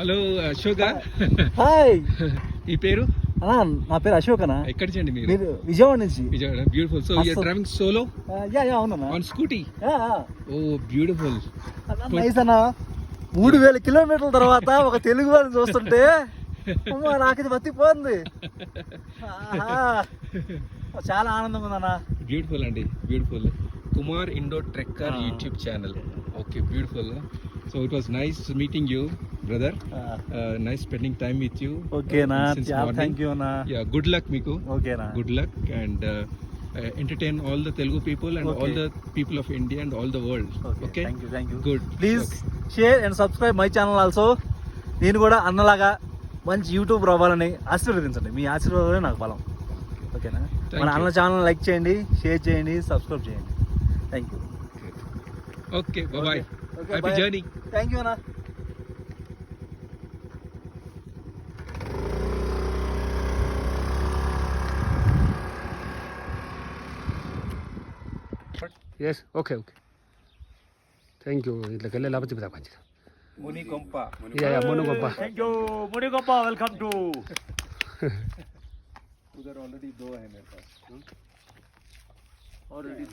Hello Ashok hi. ఈ పేరు? నా పేరు అశోక్ అన్న. ఎక్కడి నుంచి అండి మీరు? విజయవాడ నుంచి. Vijayawada. Beautiful. So you are driving solo? Yeah అవునన్నా. On scooty? Oh beautiful. Nice అన్న. 3000 కిలోమీటర్ల తర్వాత ఒక తెలుగు వాళ్ళని చూస్తుంటే నాకు ఇది బతికిపోతుంది. చాలా ఆనందంగా ఉందన్న. బ్యూటిఫుల్ అండి, beautiful. Kumar Indo trekker YouTube channel. Okay, beautiful. So it was nice meeting you, brother. Nice spending time with you. Okay na. Yeah, thank you na. Yeah, good luck meeku. Okay na. Good luck and entertain all the Telugu people and all the people of India and all the world. Okay. Thank you. Good. Please share and subscribe my channel also. నేను కూడా అన్నలాగా మంచి YouTube రావాలని ఆశీర్వదించండి. మీ ఆశీర్వాదమే నాకు బలం. ఓకేనా? మన అన్న ఛానల్ లైక్ చేయండి, షేర్ చేయండి, సబ్స్క్రైబ్ చేయండి. Thank you. Okay, bye-bye. Happy journey. Thank you, Anna. Yes, okay. Thank you. Like a little bit of a Munikompa. Yeah, Munikompa. Thank you, Munikompa. Welcome to. उधर already दो है मेरे पास. Already.